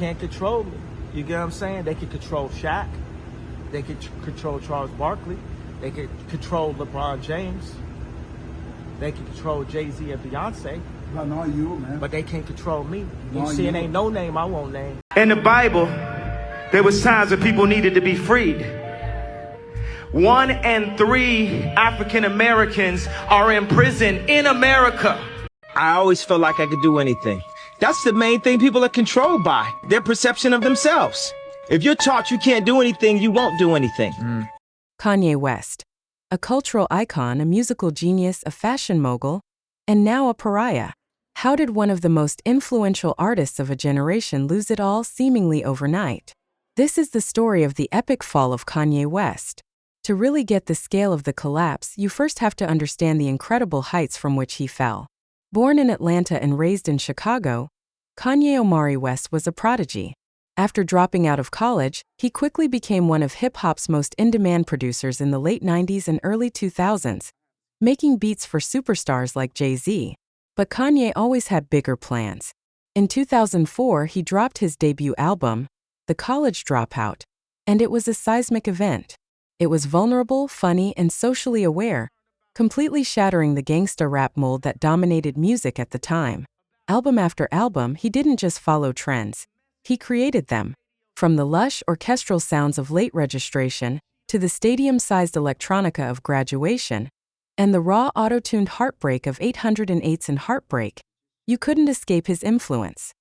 can't control me. You get what I'm saying? They can control Shaq. They can control Charles Barkley. They can control LeBron James. They can control Jay-Z and Beyonce. But not you, man. But they can't control me. You see, it ain't no name I won't name. In the Bible, there was times when people needed to be freed. 1 in 3 African Americans are in prison in America. I always felt like I could do anything. That's the main thing people are controlled by, their perception of themselves. If you're taught you can't do anything, you won't do anything. Kanye West, a cultural icon, a musical genius, a fashion mogul, and now a pariah. How did one of the most influential artists of a generation lose it all seemingly overnight? This is the story of the epic fall of Kanye West. To really get the scale of the collapse, you first have to understand the incredible heights from which he fell. Born in Atlanta and raised in Chicago, Kanye Omari West was a prodigy. After dropping out of college, he quickly became one of hip-hop's most in-demand producers in the late 90s and early 2000s, making beats for superstars like Jay-Z. But Kanye always had bigger plans. In 2004, he dropped his debut album, The College Dropout, and it was a seismic event. It was vulnerable, funny, and socially aware, completely shattering the gangsta rap mold that dominated music at the time. Album after album, he didn't just follow trends. He created them. From the lush orchestral sounds of Late Registration, to the stadium-sized electronica of Graduation, and the raw auto-tuned heartbreak of 808s and Heartbreak, you couldn't escape his influence.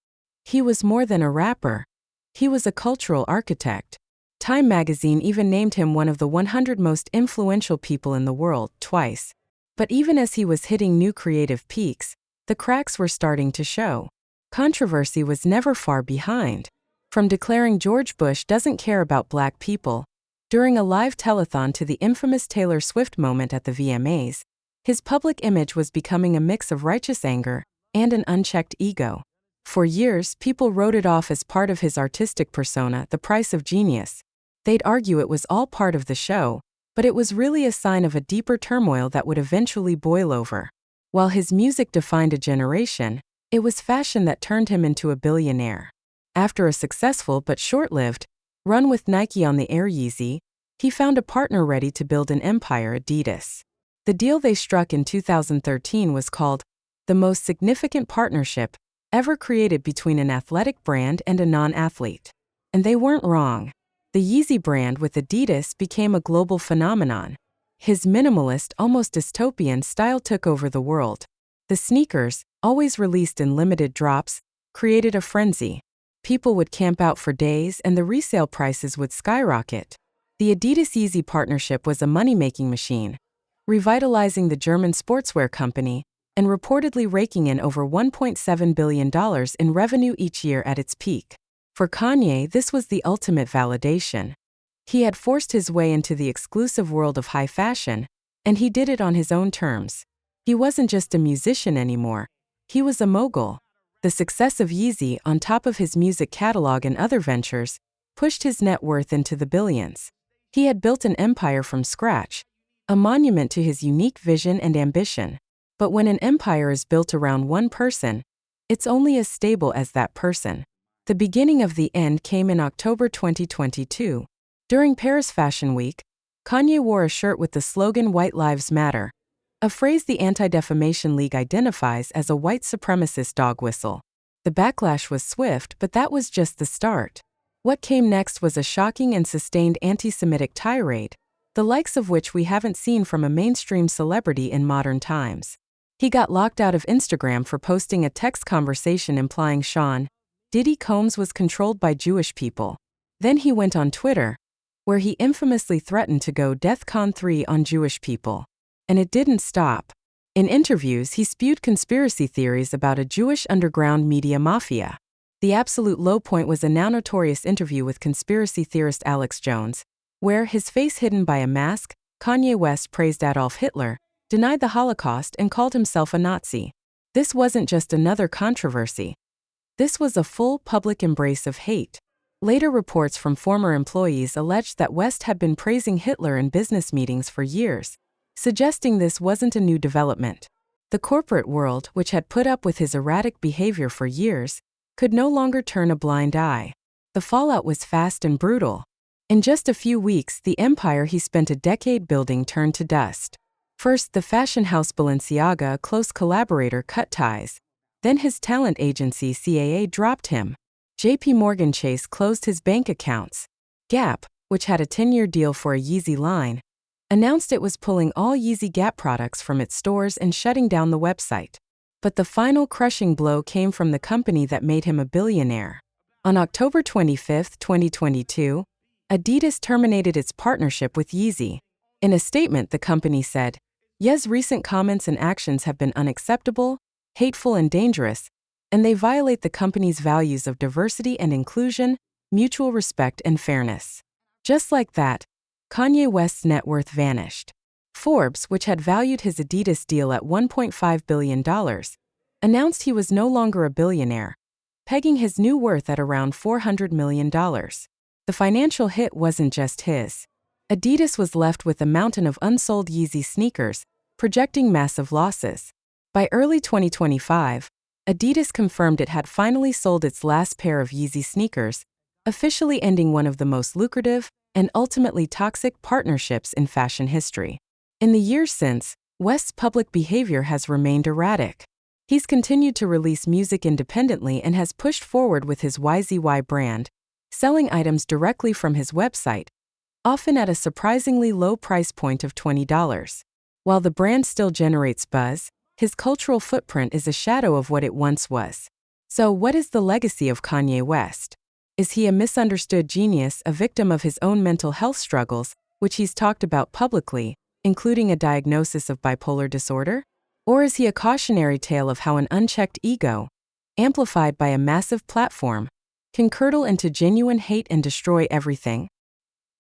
He was more than a rapper. He was a cultural architect. Time magazine even named him one of the 100 most influential people in the world twice. But even as he was hitting new creative peaks, the cracks were starting to show. Controversy was never far behind. From declaring George Bush doesn't care about black people, during a live telethon to the infamous Taylor Swift moment at the VMAs, his public image was becoming a mix of righteous anger and an unchecked ego. For years, people wrote it off as part of his artistic persona, the price of genius. They'd argue it was all part of the show, but it was really a sign of a deeper turmoil that would eventually boil over. While his music defined a generation, it was fashion that turned him into a billionaire. After a successful but short-lived run with Nike on the Air Yeezy, he found a partner ready to build an empire, Adidas. The deal they struck in 2013 was called the most significant partnership ever created between an athletic brand and a non-athlete. And they weren't wrong. The Yeezy brand with Adidas became a global phenomenon. His minimalist, almost dystopian style took over the world. The sneakers, always released in limited drops, created a frenzy. People would camp out for days and the resale prices would skyrocket. The Adidas-Yeezy partnership was a money-making machine, revitalizing the German sportswear company and reportedly raking in over $1.7 billion in revenue each year at its peak. For Kanye, this was the ultimate validation. He had forced his way into the exclusive world of high fashion, and he did it on his own terms. He wasn't just a musician anymore. He was a mogul. The success of Yeezy, on top of his music catalog and other ventures, pushed his net worth into the billions. He had built an empire from scratch, a monument to his unique vision and ambition. But when an empire is built around one person, it's only as stable as that person. The beginning of the end came in October 2022. During Paris Fashion Week, Kanye wore a shirt with the slogan "White Lives Matter," a phrase the Anti-Defamation League identifies as a white supremacist dog whistle. The backlash was swift, but that was just the start. What came next was a shocking and sustained anti-Semitic tirade, the likes of which we haven't seen from a mainstream celebrity in modern times. He got locked out of Instagram for posting a text conversation implying Sean Diddy Combs was controlled by Jewish people. Then he went on Twitter, where he infamously threatened to go DEFCON 3 on Jewish people. And it didn't stop. In interviews, he spewed conspiracy theories about a Jewish underground media mafia. The absolute low point was a now notorious interview with conspiracy theorist Alex Jones, where, his face hidden by a mask, Kanye West praised Adolf Hitler, denied the Holocaust, and called himself a Nazi. This wasn't just another controversy. This was a full public embrace of hate. Later reports from former employees alleged that West had been praising Hitler in business meetings for years, suggesting this wasn't a new development. The corporate world, which had put up with his erratic behavior for years, could no longer turn a blind eye. The fallout was fast and brutal. In just a few weeks, the empire he spent a decade building turned to dust. First, the fashion house Balenciaga, a close collaborator, cut ties. Then his talent agency CAA dropped him. JP Morgan Chase closed his bank accounts. Gap, which had a 10-year deal for a Yeezy line, announced it was pulling all Yeezy Gap products from its stores and shutting down the website. But the final crushing blow came from the company that made him a billionaire. On October 25, 2022, Adidas terminated its partnership with Yeezy. In a statement, the company said, "Ye's recent comments and actions have been unacceptable, hateful, and dangerous, and they violate the company's values of diversity and inclusion, mutual respect, and fairness." Just like that, Kanye West's net worth vanished. Forbes, which had valued his Adidas deal at $1.5 billion, announced he was no longer a billionaire, pegging his new worth at around $400 million. The financial hit wasn't just his. Adidas was left with a mountain of unsold Yeezy sneakers, projecting massive losses. By early 2025, Adidas confirmed it had finally sold its last pair of Yeezy sneakers, officially ending one of the most lucrative and ultimately toxic partnerships in fashion history. In the years since, West's public behavior has remained erratic. He's continued to release music independently and has pushed forward with his YZY brand, selling items directly from his website, often at a surprisingly low price point of $20. While the brand still generates buzz, his cultural footprint is a shadow of what it once was. So, what is the legacy of Kanye West? Is he a misunderstood genius, a victim of his own mental health struggles, which he's talked about publicly, including a diagnosis of bipolar disorder? Or is he a cautionary tale of how an unchecked ego, amplified by a massive platform, can curdle into genuine hate and destroy everything?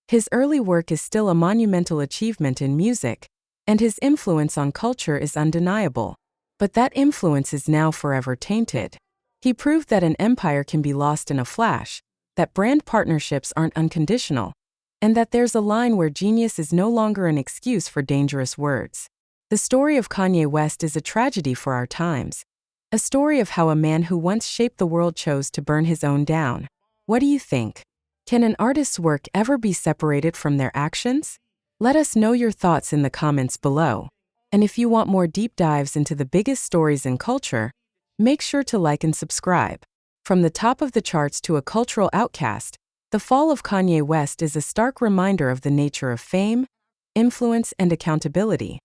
His early work is still a monumental achievement in music, and his influence on culture is undeniable. But that influence is now forever tainted. He proved that an empire can be lost in a flash, that brand partnerships aren't unconditional, and that there's a line where genius is no longer an excuse for dangerous words. The story of Kanye West is a tragedy for our times, a story of how a man who once shaped the world chose to burn his own down. What do you think? Can an artist's work ever be separated from their actions? Let us know your thoughts in the comments below. And if you want more deep dives into the biggest stories in culture, make sure to like and subscribe. From the top of the charts to a cultural outcast, the fall of Kanye West is a stark reminder of the nature of fame, influence, and accountability.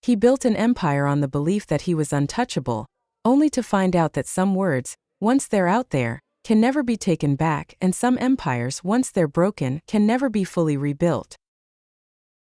He built an empire on the belief that he was untouchable, only to find out that some words, once they're out there, can never be taken back, and some empires, once they're broken, can never be fully rebuilt.